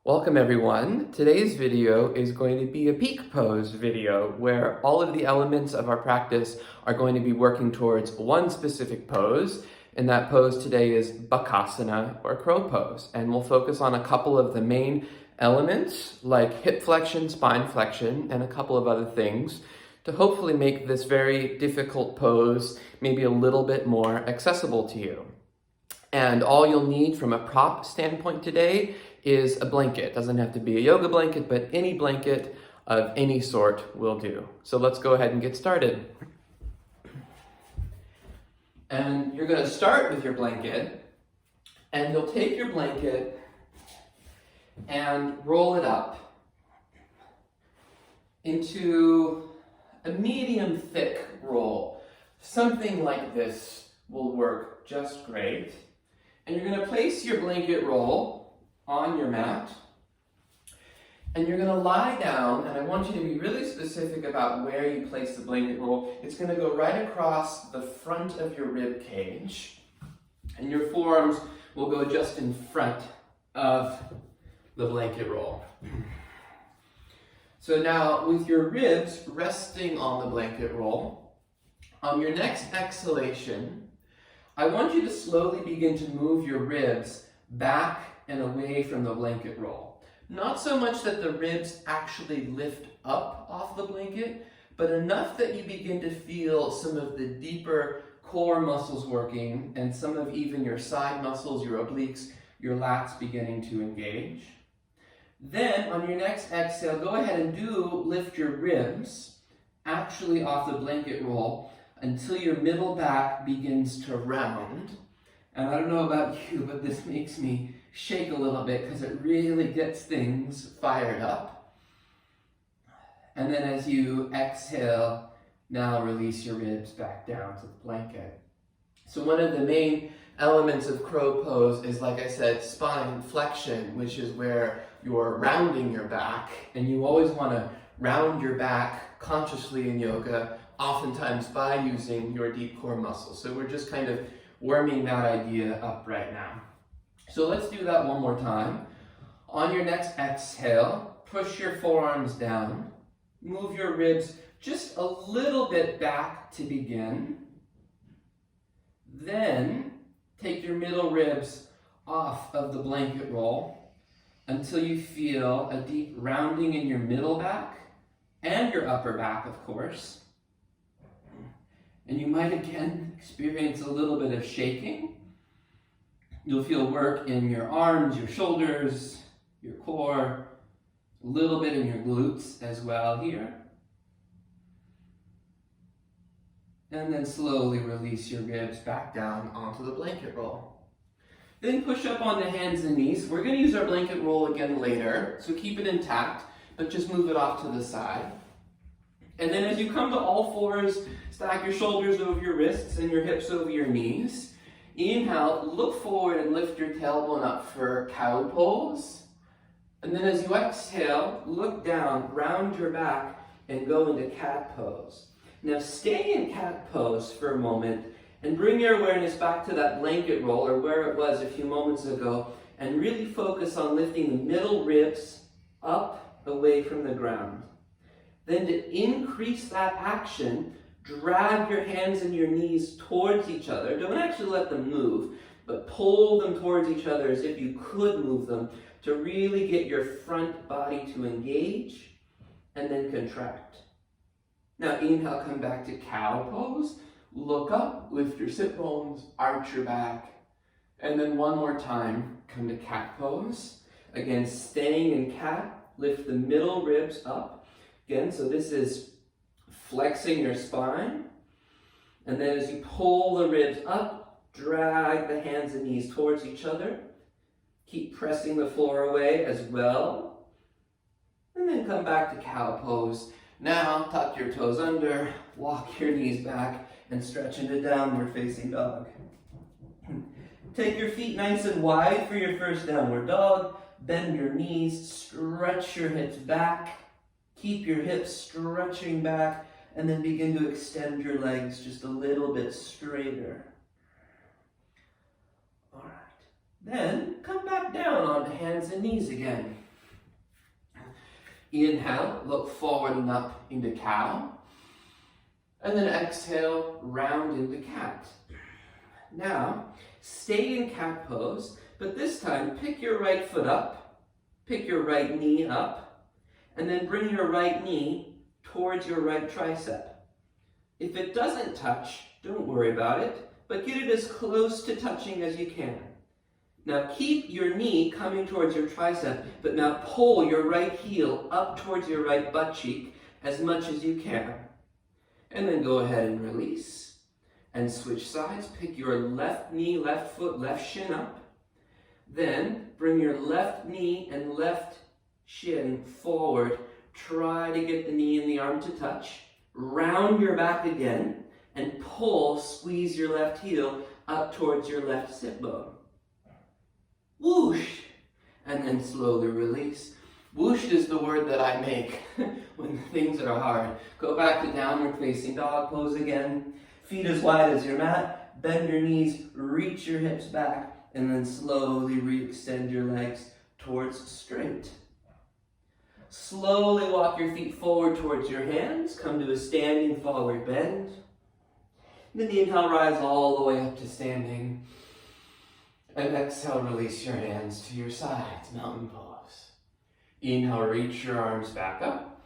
Welcome everyone. Today's video is going to be a peak pose video where all of the elements of our practice are going to be working towards one specific pose, and that pose today is Bakasana or crow pose. And we'll focus on a couple of the main elements like hip flexion, spine flexion, and a couple of other things to hopefully make this very difficult pose maybe a little bit more accessible to you. And all you'll need from a prop standpoint today is a blanket. It doesn't have to be a yoga blanket, but any blanket of any sort will do. So let's go ahead and get started. And you're going to start with your blanket, and you'll take your blanket and roll it up into a medium thick roll. Something like this will work just great. And you're going to place your blanket roll on your mat, and you're going to lie down, and I want you to be really specific about where you place the blanket roll. It's going to go right across the front of your rib cage, and your forearms will go just in front of the blanket roll. So now, with your ribs resting on the blanket roll, on your next exhalation, I want you to slowly begin to move your ribs back and away from the blanket roll. Not so much that the ribs actually lift up off the blanket, but enough that you begin to feel some of the deeper core muscles working and some of even your side muscles, your obliques, your lats beginning to engage. Then on your next exhale, go ahead and lift your ribs actually off the blanket roll until your middle back begins to round. And I don't know about you, but this makes me shake a little bit because it really gets things fired up. And then as you exhale, now release your ribs back down to the blanket. So one of the main elements of crow pose is, like I said, spine flexion, which is where you're rounding your back. And you always want to round your back consciously in yoga, oftentimes by using your deep core muscles. So we're just kind of warming that idea up right now. So let's do that one more time. On your next exhale, push your forearms down, move your ribs just a little bit back to begin. Then take your middle ribs off of the blanket roll until you feel a deep rounding in your middle back and your upper back, of course. And you might again experience a little bit of shaking. You'll feel work in your arms, your shoulders, your core, a little bit in your glutes as well here. And then slowly release your ribs back down onto the blanket roll. Then push up on the hands and knees. We're going to use our blanket roll again later, so keep it intact, but just move it off to the side. And then as you come to all fours, stack your shoulders over your wrists and your hips over your knees. Inhale, look forward and lift your tailbone up for cow pose. And then as you exhale, look down, round your back, and go into cat pose. Now stay in cat pose for a moment and bring your awareness back to that blanket roll or where it was a few moments ago, and really focus on lifting the middle ribs up away from the ground. Then to increase that action, drag your hands and your knees towards each other. Don't actually let them move, but pull them towards each other as if you could move them to really get your front body to engage and then contract. Now inhale, come back to cow pose. Look up, lift your sit bones, arch your back. And then one more time, come to cat pose. Again, staying in cat, lift the middle ribs up. Again, so this is flexing your spine, and then as you pull the ribs up, drag the hands and knees towards each other. Keep pressing the floor away as well. And then come back to cow pose. Now tuck your toes under, walk your knees back, and stretch into downward facing dog. Take your feet nice and wide for your first downward dog. Bend your knees, stretch your hips back. Keep your hips stretching back, and then begin to extend your legs just a little bit straighter. All right. Then come back down onto hands and knees again. Inhale, look forward and up into cow. And then exhale, round into cat. Now, stay in cat pose, but this time pick your right foot up, pick your right knee up, and then bring your right knee towards your right tricep. If it doesn't touch, don't worry about it, but get it as close to touching as you can. Now keep your knee coming towards your tricep, but now pull your right heel up towards your right butt cheek as much as you can. And then go ahead and release and switch sides. Pick your left knee, left foot, left shin up. Then bring your left knee and left shin forward. Try to get the knee and the arm to touch. Round your back again and pull, squeeze your left heel up towards your left sit bone. Whoosh! And then slowly release. Whoosh is the word that I make when things are hard. Go back to downward facing dog pose again. Feet as wide as your mat. Bend your knees, reach your hips back, and then slowly re-extend your legs towards straight. Slowly walk your feet forward towards your hands. Come to a standing forward bend. Then inhale, rise all the way up to standing. And exhale, release your hands to your sides, mountain pose. Inhale, reach your arms back up.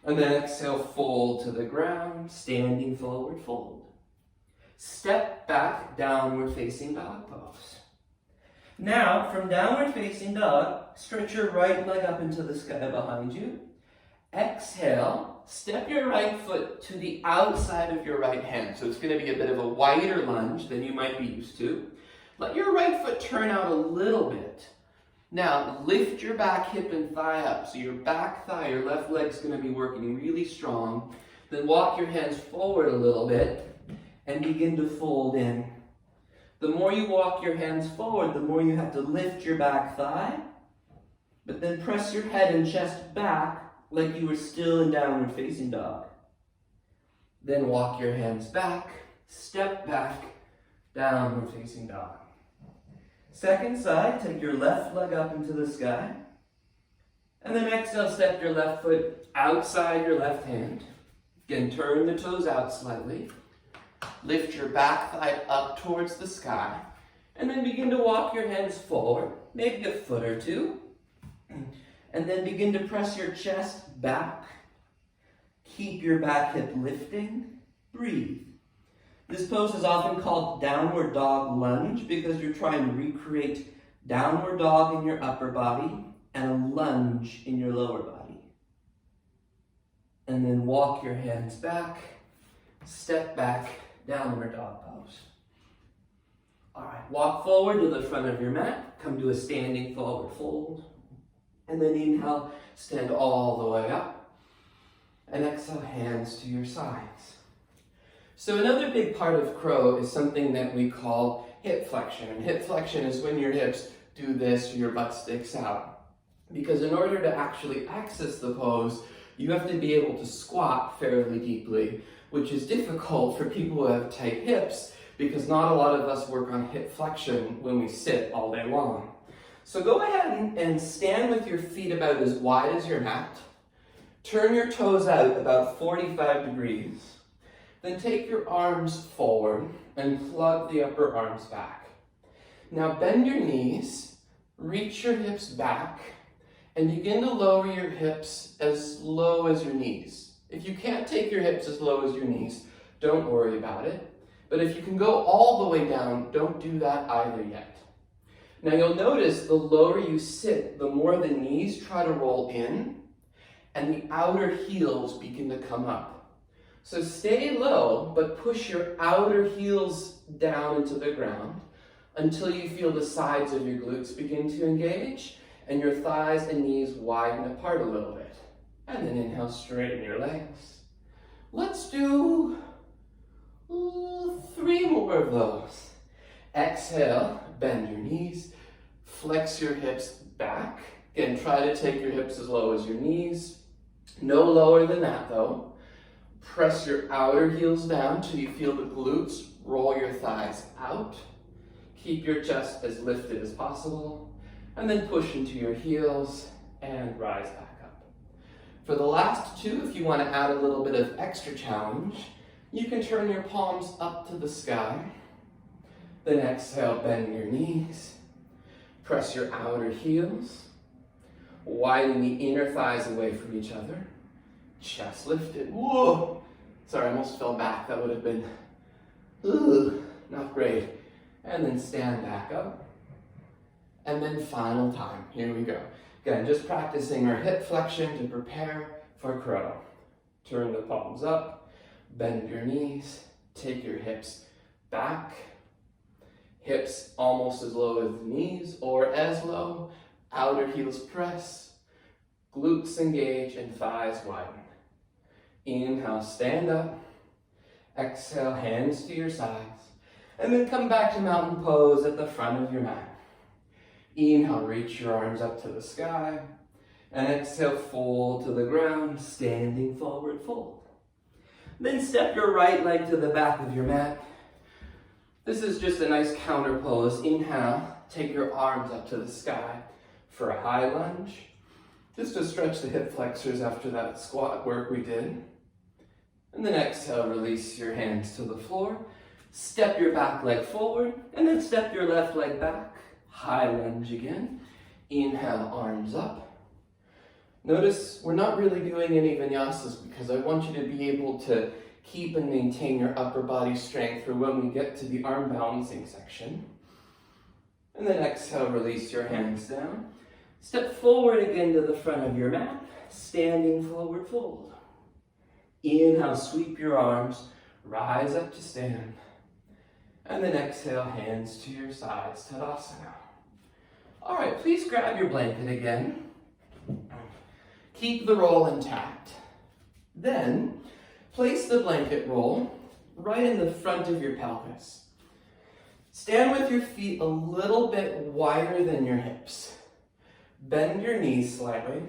And then exhale, fold to the ground, standing forward fold. Step back, downward facing dog pose. Now, from downward facing dog, stretch your right leg up into the sky behind you. Exhale, step your right foot to the outside of your right hand. So it's going to be a bit of a wider lunge than you might be used to. Let your right foot turn out a little bit. Now, lift your back hip and thigh up. So your back thigh, your left leg's going to be working really strong. Then walk your hands forward a little bit and begin to fold in. The more you walk your hands forward, the more you have to lift your back thigh. But then press your head and chest back like you were still in downward facing dog. Then walk your hands back, step back, downward facing dog. Second side, take your left leg up into the sky. And then exhale, step your left foot outside your left hand. Again, turn the toes out slightly. Lift your back thigh up towards the sky. And then begin to walk your hands forward, maybe a foot or two. And then begin to press your chest back. Keep your back hip lifting. Breathe. This pose is often called downward dog lunge because you're trying to recreate downward dog in your upper body and a lunge in your lower body. And then walk your hands back, step back, downward dog pose. All right, walk forward to the front of your mat, come to a standing forward fold, and then inhale, stand all the way up, and exhale, hands to your sides. So another big part of crow is something that we call hip flexion. And hip flexion is when your hips do this or your butt sticks out. Because in order to actually access the pose, you have to be able to squat fairly deeply, which is difficult for people who have tight hips because not a lot of us work on hip flexion when we sit all day long. So go ahead and stand with your feet about as wide as your mat. Turn your toes out about 45 degrees. Then take your arms forward and plug the upper arms back. Now bend your knees, reach your hips back, and begin to lower your hips as low as your knees. If you can't take your hips as low as your knees, don't worry about it. But if you can go all the way down, don't do that either yet. Now you'll notice the lower you sit, the more the knees try to roll in, and the outer heels begin to come up. So stay low, but push your outer heels down into the ground until you feel the sides of your glutes begin to engage and your thighs and knees widen apart a little bit. And then inhale, straighten your legs. Let's do 3 more of those. Exhale, bend your knees, flex your hips back. Again, try to take your hips as low as your knees. No lower than that though. Press your outer heels down till you feel the glutes. Roll your thighs out. Keep your chest as lifted as possible. And then push into your heels and rise back up. For the last two, if you want to add a little bit of extra challenge, you can turn your palms up to the sky. Then exhale, bend your knees. Press your outer heels. Widen the inner thighs away from each other. Chest lifted. Whoa! Sorry, I almost fell back. That would have been not great. And then stand back up. And then final time. Here we go. Again, just practicing our hip flexion to prepare for crow. Turn the palms up. Bend your knees. Take your hips back. Hips almost as low as the knees or as low. Outer heels press. Glutes engage and thighs widen. Inhale, stand up. Exhale, hands to your sides. And then come back to mountain pose at the front of your mat. Inhale, reach your arms up to the sky. And exhale, fold to the ground, standing forward fold. Then step your right leg to the back of your mat. This is just a nice counter pose. Inhale, take your arms up to the sky for a high lunge. Just to stretch the hip flexors after that squat work we did. And then exhale, release your hands to the floor. Step your back leg forward, and then step your left leg back. High lunge again. Inhale, arms up. Notice we're not really doing any vinyasas because I want you to be able to keep and maintain your upper body strength for when we get to the arm balancing section. And then exhale, release your hands down. Step forward again to the front of your mat, standing forward fold. Inhale, sweep your arms, rise up to stand. And then exhale, hands to your sides, Tadasana. All right, please grab your blanket again. Keep the roll intact. Then, place the blanket roll right in the front of your pelvis. Stand with your feet a little bit wider than your hips. Bend your knees slightly.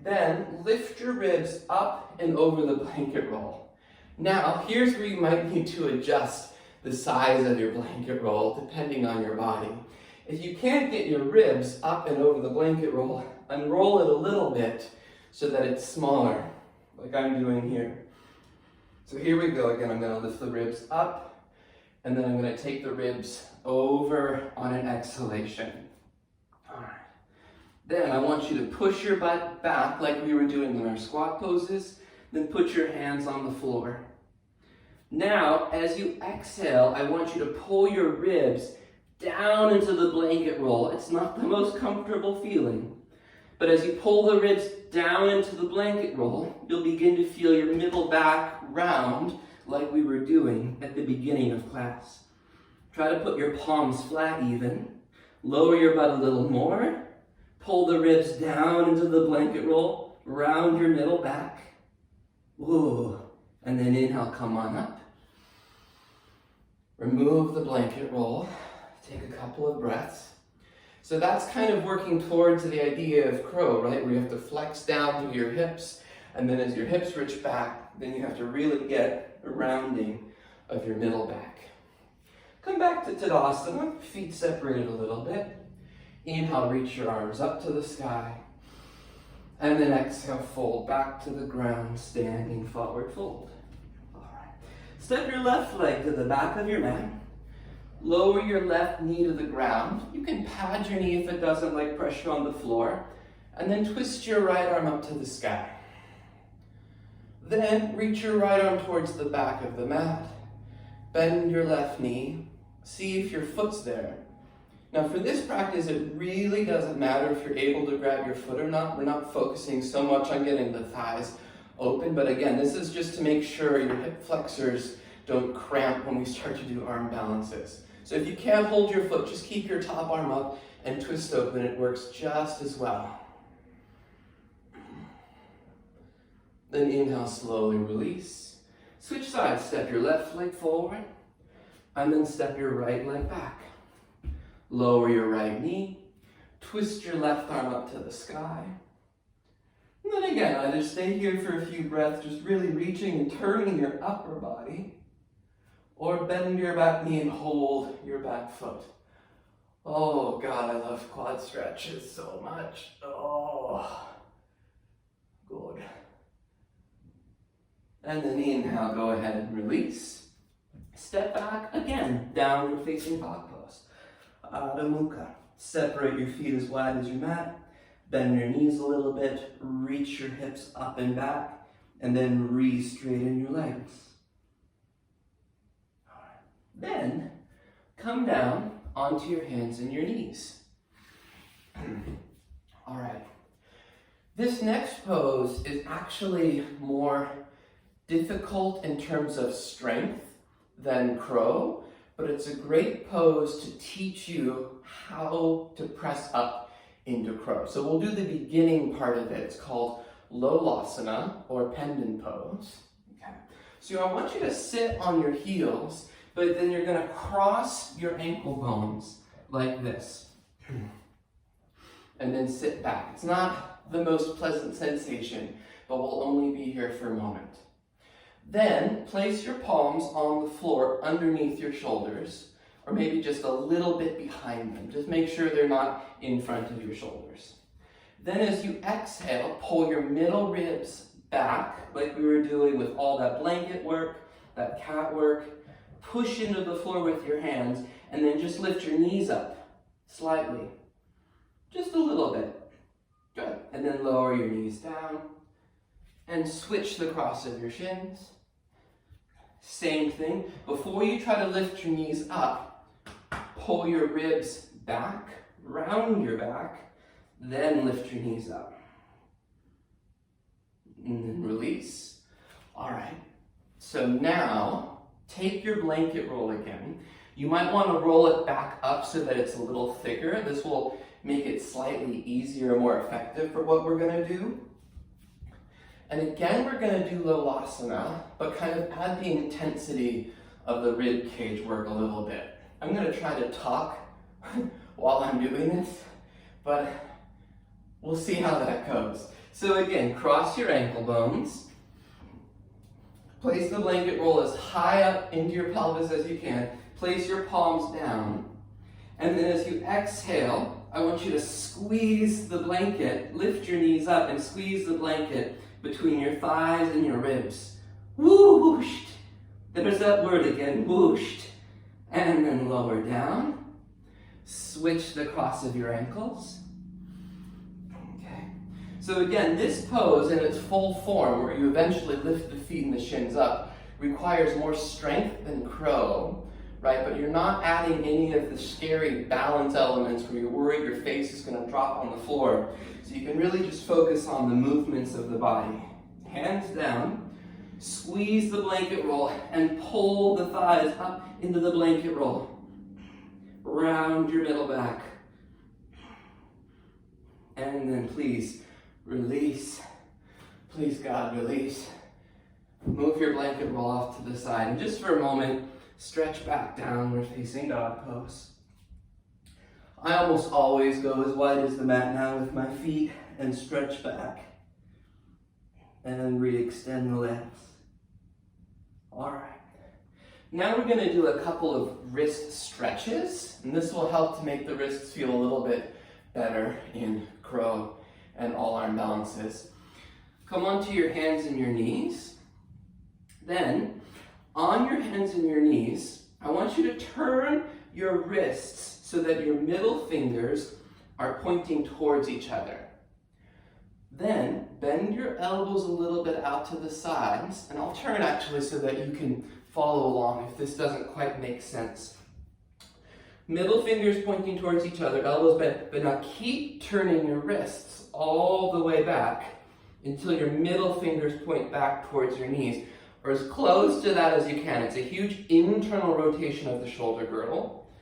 Then lift your ribs up and over the blanket roll. Now, here's where you might need to adjust the size of your blanket roll depending on your body. If you can't get your ribs up and over the blanket roll, unroll it a little bit so that it's smaller, like I'm doing here. So here we go again. I'm going to lift the ribs up, and then I'm going to take the ribs over on an exhalation. All right. Then I want you to push your butt back like we were doing in our squat poses, then put your hands on the floor. Now, as you exhale, I want you to pull your ribs down into the blanket roll. It's not the most comfortable feeling, but as you pull the ribs down into the blanket roll, you'll begin to feel your middle back round like we were doing at the beginning of class. Try to put your palms flat even. Lower your butt a little more. Pull the ribs down into the blanket roll, round your middle back. Whoa. And then inhale, come on up. Remove the blanket roll. Take a couple of breaths. So that's kind of working towards the idea of crow, right? Where you have to flex down through your hips, and then as your hips reach back, then you have to really get a rounding of your middle back. Come back to Tadasana, feet separated a little bit. Inhale, reach your arms up to the sky. And then exhale, fold back to the ground, standing forward fold. All right. Step your left leg to the back of your mat. Lower your left knee to the ground. You can pad your knee if it doesn't like pressure on the floor. And then twist your right arm up to the sky. Then reach your right arm towards the back of the mat. Bend your left knee. See if your foot's there. Now for this practice, it really doesn't matter if you're able to grab your foot or not. We're not focusing so much on getting the thighs open, but again, this is just to make sure your hip flexors don't cramp when we start to do arm balances. So if you can't hold your foot, just keep your top arm up and twist open. It works just as well. Then inhale, slowly release. Switch sides, step your left leg forward, and then step your right leg back. Lower your right knee, twist your left arm up to the sky. And then again, either stay here for a few breaths, just really reaching and turning your upper body, or bend your back knee and hold your back foot. Oh God, I love quad stretches so much. Oh, good. And then inhale, go ahead and release. Step back again, downward facing dog pose. Adho Mukha. Separate your feet as wide as your mat. Bend your knees a little bit. Reach your hips up and back. And then re-straighten your legs. All right. Then come down onto your hands and your knees. All right. This next pose is actually more difficult in terms of strength than crow, but it's a great pose to teach you how to press up into crow. So we'll do the beginning part of it. It's called Lolasana or Pendent pose. Okay. So I want you to sit on your heels, but then you're going to cross your ankle bones like this. And then sit back. It's not the most pleasant sensation, but we'll only be here for a moment. Then place your palms on the floor underneath your shoulders, or maybe just a little bit behind them. Just make sure they're not in front of your shoulders. Then as you exhale, pull your middle ribs back, like we were doing with all that blanket work, that cat work. Push into the floor with your hands, and then just lift your knees up slightly. Just a little bit. Good. And then lower your knees down, and switch the cross of your shins. Same thing. Before you try to lift your knees up, pull your ribs back, round your back, then lift your knees up. And then release. All right. So now, take your blanket roll again. You might want to roll it back up so that it's a little thicker. This will make it slightly easier, more effective for what we're going to do. And again, we're going to do Lolasana, but kind of add the intensity of the rib cage work a little bit. I'm going to try to talk while I'm doing this, but we'll see how that goes. So again, cross your ankle bones. Place the blanket roll as high up into your pelvis as you can. Place your palms down. And then as you exhale, I want you to squeeze the blanket, lift your knees up and squeeze the blanket between your thighs and your ribs. Whooshed. There's that word again, whooshed. And then lower down. Switch the cross of your ankles. Okay. So again, this pose in its full form, where you eventually lift the feet and the shins up, requires more strength than crow, right? But you're not adding any of the scary balance elements where you're worried your face is going to drop on the floor. So you can really just focus on the movements of the body. Hands down, squeeze the blanket roll, and pull the thighs up into the blanket roll. Round your middle back. And then please release. Please, God, release. Move your blanket roll off to the side. And just for a moment, stretch back downward facing dog pose. I almost always go as wide as the mat now with my feet and stretch back. And then re-extend the legs. All right. Now we're going to do a couple of wrist stretches, and this will help to make the wrists feel a little bit better in crow and all arm balances. Come onto your hands and your knees. Then, on your hands and your knees, I want you to turn your wrists so that your middle fingers are pointing towards each other. Then, bend your elbows a little bit out to the sides, and I'll turn actually so that you can follow along if this doesn't quite make sense. Middle fingers pointing towards each other, elbows bent, but now keep turning your wrists all the way back until your middle fingers point back towards your knees, or as close to that as you can. It's a huge internal rotation of the shoulder girdle.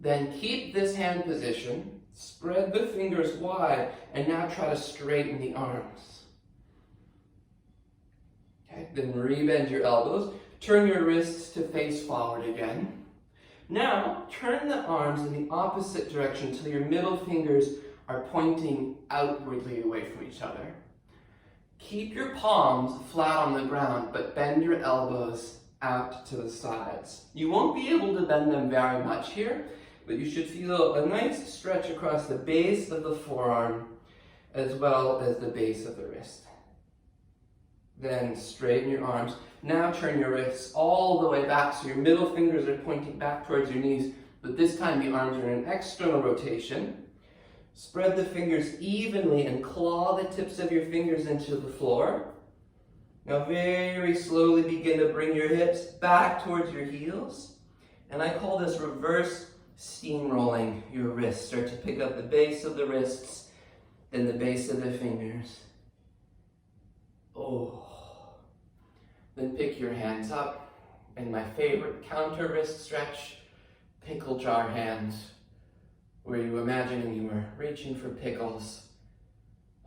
Then keep this hand position, spread the fingers wide, and now try to straighten the arms. Okay, then rebend your elbows, turn your wrists to face forward again. Now, turn the arms in the opposite direction until your middle fingers are pointing outwardly away from each other. Keep your palms flat on the ground, but bend your elbows out to the sides. You won't be able to bend them very much here, but you should feel a nice stretch across the base of the forearm as well as the base of the wrist. Then straighten your arms. Now turn your wrists all the way back so your middle fingers are pointing back towards your knees, but this time the arms are in an external rotation. Spread the fingers evenly and claw the tips of your fingers into the floor. Now very slowly begin to bring your hips back towards your heels. And I call this reverse steamrolling your wrists. Start to pick up the base of the wrists, then the base of the fingers. Oh. Then pick your hands up. And my favorite counter wrist stretch, pickle jar hands, where you imagine you were reaching for pickles.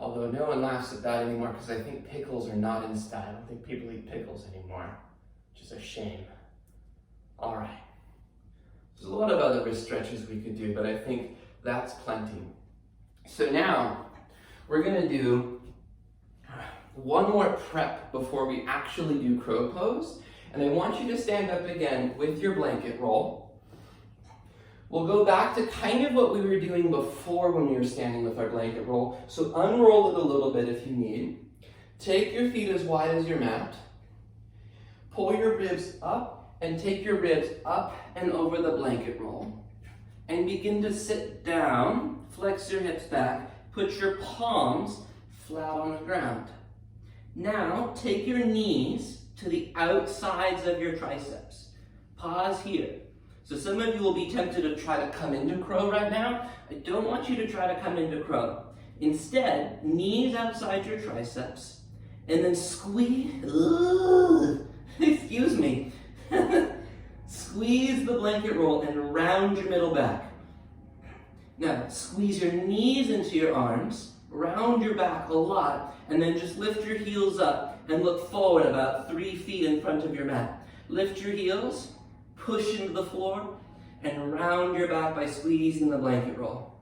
Although no one laughs at that anymore because I think pickles are not in style. I don't think people eat pickles anymore, which is a shame. All right. There's a lot of other wrist stretches we could do, but I think that's plenty. So now we're gonna do one more prep before we actually do crow pose. And I want you to stand up again with your blanket roll. We'll go back to kind of what we were doing before when we were standing with our blanket roll. So unroll it a little bit if you need. Take your feet as wide as your mat. Pull your ribs up and take your ribs up and over the blanket roll. And begin to sit down, flex your hips back, put your palms flat on the ground. Now take your knees to the outsides of your triceps. Pause here. So some of you will be tempted to try to come into crow right now. I don't want you to try to come into crow. Instead, knees outside your triceps, and then squeeze, excuse me, squeeze the blanket roll and round your middle back. Now, squeeze your knees into your arms, round your back a lot, and then just lift your heels up and look forward about 3 feet in front of your mat. Lift your heels, push into the floor, and round your back by squeezing the blanket roll.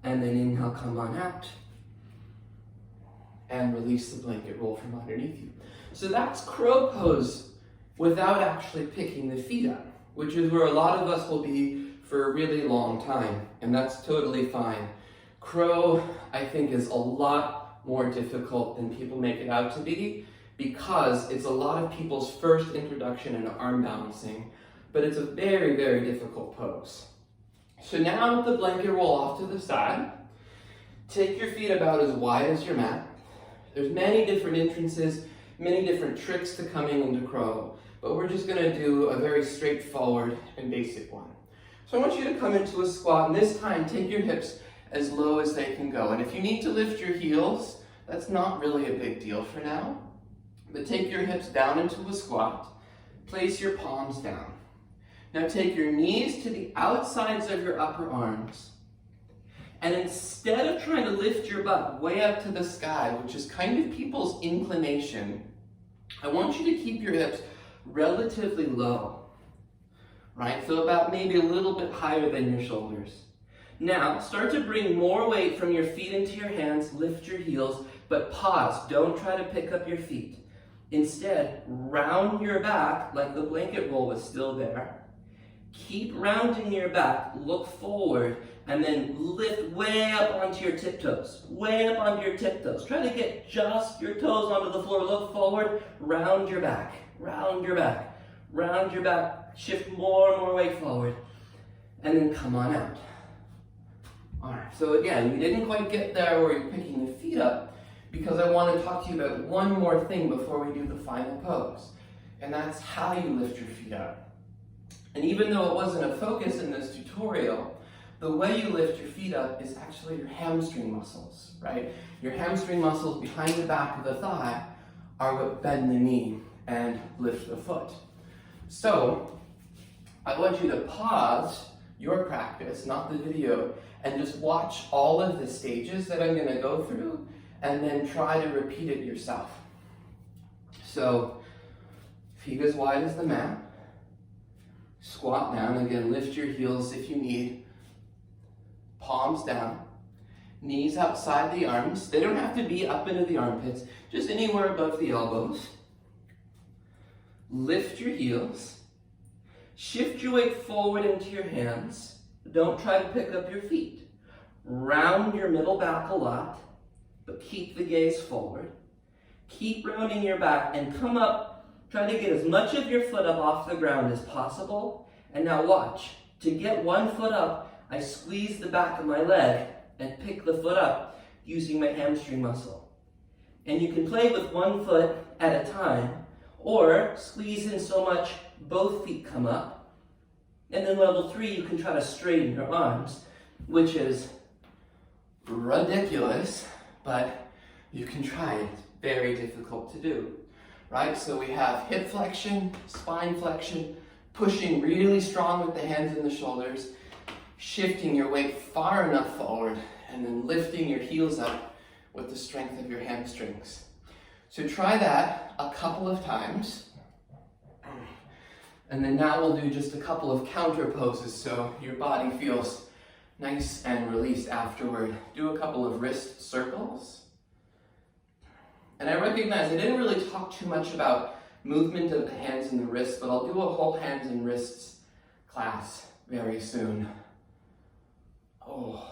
And then inhale, come on out. And release the blanket roll from underneath you. So that's crow pose without actually picking the feet up, which is where a lot of us will be for a really long time, and that's totally fine. Crow, I think, is a lot more difficult than people make it out to be, because it's a lot of people's first introduction into arm balancing, but it's a very, very difficult pose. So now with the blanket roll off to the side, take your feet about as wide as your mat. There's many different entrances, many different tricks to coming into crow, but we're just gonna do a very straightforward and basic one. So I want you to come into a squat, and this time take your hips as low as they can go. And if you need to lift your heels, that's not really a big deal for now. But take your hips down into a squat. Place your palms down. Now take your knees to the outsides of your upper arms. And instead of trying to lift your butt way up to the sky, which is kind of people's inclination, I want you to keep your hips relatively low. Right? So about maybe a little bit higher than your shoulders. Now, start to bring more weight from your feet into your hands, lift your heels, but pause. Don't try to pick up your feet. Instead, round your back like the blanket roll was still there. Keep rounding your back, look forward, and then lift way up onto your tiptoes. Way up onto your tiptoes. Try to get just your toes onto the floor. Look forward, round your back, round your back, round your back. Shift more and more weight forward, and then come on out. All right, so again, we didn't quite get there where you're picking the feet up, because I want to talk to you about one more thing before we do the final pose, and that's how you lift your feet up. And even though it wasn't a focus in this tutorial, the way you lift your feet up is actually your hamstring muscles, right? Your hamstring muscles behind the back of the thigh are what bend the knee and lift the foot. So I want you to pause your practice, not the video, and just watch all of the stages that I'm going to go through, and then try to repeat it yourself. So, feet as wide as the mat. Squat down. Again, lift your heels if you need. Palms down. Knees outside the arms. They don't have to be up into the armpits, just anywhere above the elbows. Lift your heels. Shift your weight forward into your hands. Don't try to pick up your feet. Round your middle back a lot, but keep the gaze forward. Keep rounding your back and come up. Try to get as much of your foot up off the ground as possible. And now watch. To get one foot up, I squeeze the back of my leg and pick the foot up using my hamstring muscle. And you can play with one foot at a time, or squeeze in so much both feet come up. And then level 3, you can try to straighten your arms, which is ridiculous, but you can try. It's very difficult to do, right? So we have hip flexion, spine flexion, pushing really strong with the hands and the shoulders, shifting your weight far enough forward, and then lifting your heels up with the strength of your hamstrings. So try that a couple of times. And then now we'll do just a couple of counter poses so your body feels nice and released afterward. Do a couple of wrist circles. And I recognize I didn't really talk too much about movement of the hands and the wrists, but I'll do a whole hands and wrists class very soon. Oh.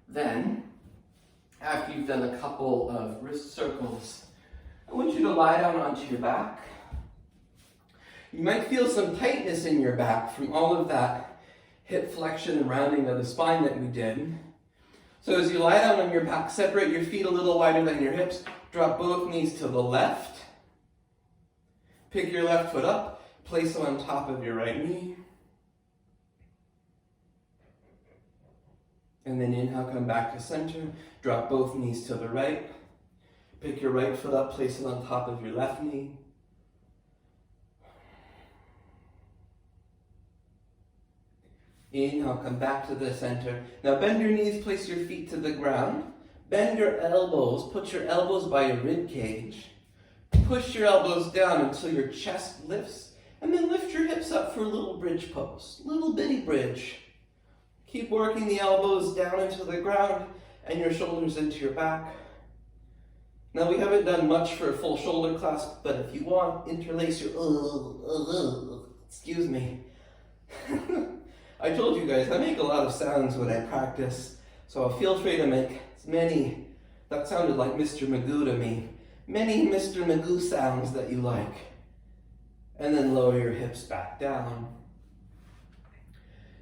Then, after you've done a couple of wrist circles, I want you to lie down onto your back. You might feel some tightness in your back from all of that hip flexion and rounding of the spine that we did. So as you lie down on your back, separate your feet a little wider than your hips, drop both knees to the left. Pick your left foot up, place it on top of your right knee. And then inhale, come back to center, drop both knees to the right. Pick your right foot up, place it on top of your left knee. Inhale, come back to the center. Now bend your knees, place your feet to the ground. Bend your elbows, put your elbows by your rib cage. Push your elbows down until your chest lifts, and then lift your hips up for a little bridge pose, little bitty bridge. Keep working the elbows down into the ground and your shoulders into your back. Now we haven't done much for a full shoulder clasp, but if you want, interlace your, excuse me. I told you guys, I make a lot of sounds when I practice, so feel free to make as many, that sounded like Mr. Magoo to me, many Mr. Magoo sounds that you like. And then lower your hips back down.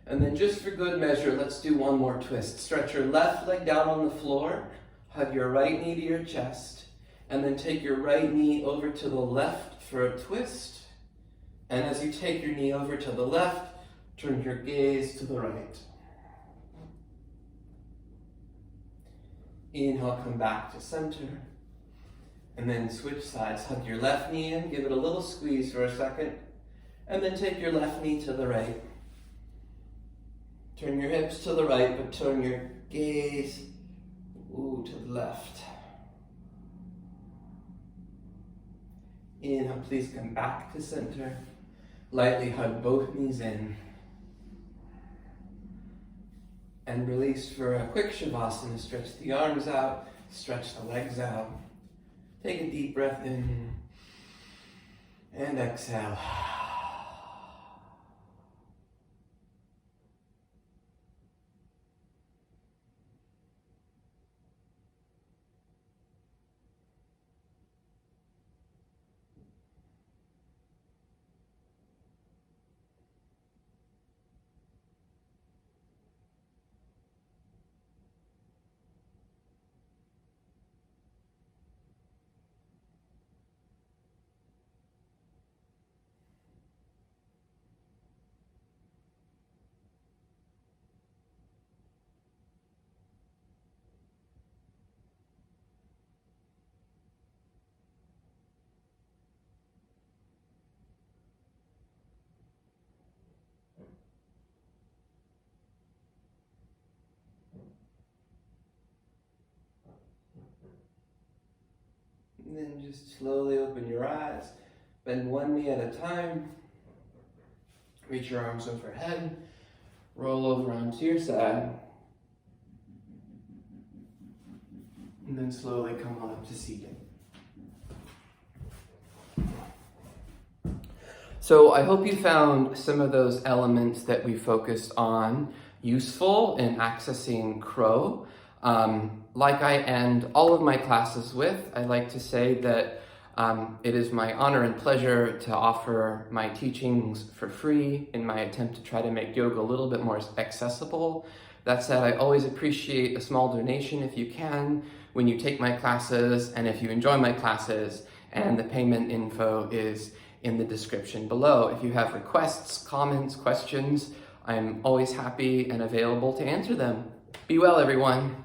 And then just for good measure, let's do one more twist. Stretch your left leg down on the floor, hug your right knee to your chest, and then take your right knee over to the left for a twist. And as you take your knee over to the left, turn your gaze to the right. Inhale, come back to center. And then switch sides. Hug your left knee in, give it a little squeeze for a second. And then take your left knee to the right. Turn your hips to the right, but turn your gaze to the left. Inhale, please come back to center. Lightly hug both knees in. And release for a quick Shavasana. Stretch the arms out, stretch the legs out. Take a deep breath in and exhale. And then just slowly open your eyes. Bend one knee at a time. Reach your arms overhead. Roll over onto your side. And then slowly come on up to seated. So I hope you found some of those elements that we focused on useful in accessing crow. Like I end all of my classes with, I like to say that it is my honor and pleasure to offer my teachings for free in my attempt to try to make yoga a little bit more accessible. That said, I always appreciate a small donation if you can when you take my classes and if you enjoy my classes, and the payment info is in the description below. If you have requests, comments, questions, I'm always happy and available to answer them. Be well, everyone.